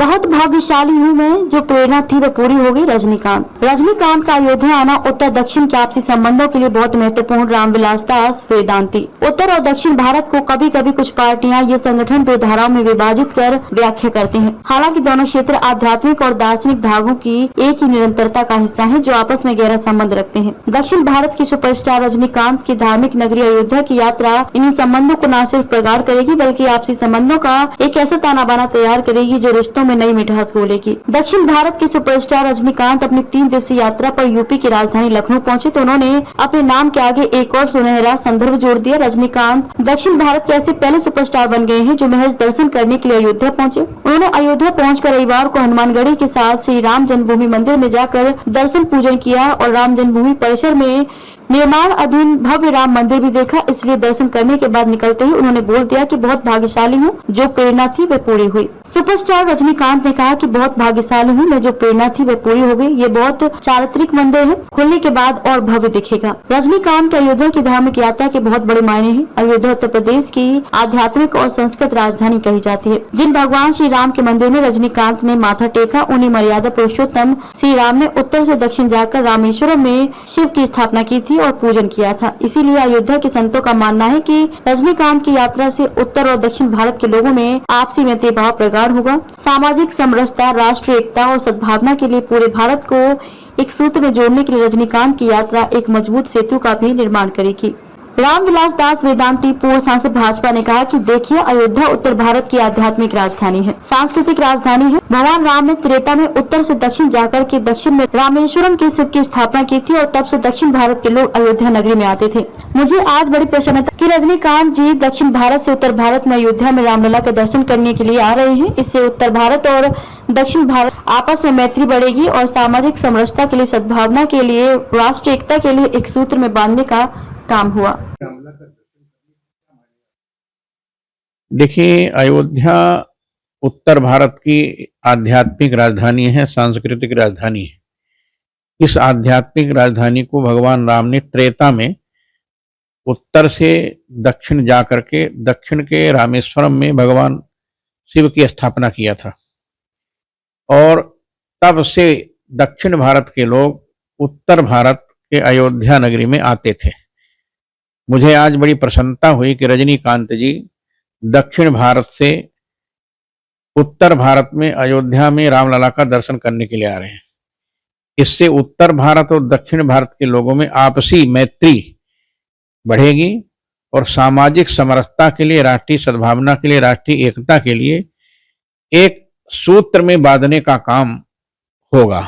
बहुत भाग्यशाली हूँ मैं, जो प्रेरणा थी वह पूरी हो गई। रजनीकांत का अयोध्या आना उत्तर दक्षिण के आपसी संबंधों के लिए बहुत महत्वपूर्ण। रामविलास दास वेदांती। उत्तर और दक्षिण भारत को कभी कभी कुछ पार्टियां ये संगठन दो धाराओं में विभाजित कर व्याख्या करते हैं। हालांकि दोनों क्षेत्र आध्यात्मिक और दार्शनिक धागों की एक ही निरंतरता का हिस्सा है, जो आपस में गहरा संबंध रखते हैं। दक्षिण भारत की सुपरस्टार रजनीकांत की धार्मिक नगरी अयोध्या की यात्रा इन्हीं संबंधों को न सिर्फ प्रगाढ़ करेगी, बल्कि आपसी संबंधों का एक ऐसा ताना बाना तैयार करेगी जो रिश्तों में नई मिठास घोलेगी। दक्षिण भारत के सुपरस्टार रजनीकांत अपनी 3 दिवसीय यात्रा पर यूपी की राजधानी लखनऊ पहुंचे तो उन्होंने अपने नाम के आगे एक और सुनहरा संदर्भ जोड़ दिया। रजनीकांत दक्षिण भारत के ऐसे पहले सुपरस्टार बन गए हैं जो महज दर्शन करने के लिए अयोध्या पहुंचे। उन्होंने अयोध्या पहुंचकर रविवार को हनुमानगढ़ी के साथ श्री राम जन्मभूमि मंदिर में जाकर दर्शन पूजन किया और राम जन्मभूमि परिसर में निर्माण अधीन भव्य राम मंदिर भी देखा। इसलिए दर्शन करने के बाद निकलते ही उन्होंने बोल दिया कि बहुत भाग्यशाली हूँ, जो प्रेरणा थी वह पूरी हुई। सुपरस्टार रजनीकांत ने कहा कि बहुत भाग्यशाली हूँ मैं, जो प्रेरणा थी वह पूरी हो गई। ये बहुत चारित्रिक मंदिर है, खुलने के बाद और भव्य दिखेगा। रजनीकांत के अयोध्या की धार्मिक यात्रा के बहुत बड़े मायने हैं। अयोध्या उत्तर प्रदेश की आध्यात्मिक और संस्कृत राजधानी कही जाती है। जिन भगवान श्री राम के मंदिर में रजनीकांत ने माथा टेका, उन्हें मर्यादा पुरुषोत्तम श्री राम ने उत्तर से दक्षिण जाकर रामेश्वरम में शिव की स्थापना की थी और पूजन किया था। इसीलिए अयोध्या के संतों का मानना है कि रजनीकांत की यात्रा से उत्तर और दक्षिण भारत के लोगों में आपसी मैत्रीभाव प्रगाढ़ होगा। सामाजिक समरसता, राष्ट्रीय एकता और सद्भावना के लिए पूरे भारत को एक सूत्र में जोड़ने के लिए रजनीकांत की यात्रा एक मजबूत सेतु का भी निर्माण करेगी। रामविलास दास वेदांती, पूर्व सांसद भाजपा, ने कहा कि देखिए, अयोध्या उत्तर भारत की आध्यात्मिक राजधानी है, सांस्कृतिक राजधानी है। भगवान राम ने त्रेता में उत्तर से दक्षिण जाकर के दक्षिण में रामेश्वरम के शिव की स्थापना की थी और तब से दक्षिण भारत के लोग अयोध्या नगरी में आते थे। मुझे आज बड़ी प्रसन्नता कि रजनीकांत जी दक्षिण भारत से उत्तर भारत में अयोध्या में रामलला का दर्शन करने के लिए आ रहे हैं। इससे उत्तर भारत और दक्षिण भारत आपस में मैत्री बढ़ेगी और सामाजिक समरसता के लिए, सद्भावना के लिए, राष्ट्रीय एकता के लिए एक सूत्र में बांधने का काम हुआ। देखिए, अयोध्या उत्तर भारत की आध्यात्मिक राजधानी है, सांस्कृतिक राजधानी है। इस आध्यात्मिक राजधानी को भगवान राम ने त्रेता में उत्तर से दक्षिण जाकर के दक्षिण के रामेश्वरम में भगवान शिव की स्थापना किया था और तब से दक्षिण भारत के लोग उत्तर भारत के अयोध्या नगरी में आते थे। मुझे आज बड़ी प्रसन्नता हुई कि रजनीकांत जी दक्षिण भारत से उत्तर भारत में अयोध्या में रामलला का दर्शन करने के लिए आ रहे हैं। इससे उत्तर भारत और दक्षिण भारत के लोगों में आपसी मैत्री बढ़ेगी और सामाजिक समरसता के लिए, राष्ट्रीय सद्भावना के लिए, राष्ट्रीय एकता के लिए एक सूत्र में बांधने का काम होगा।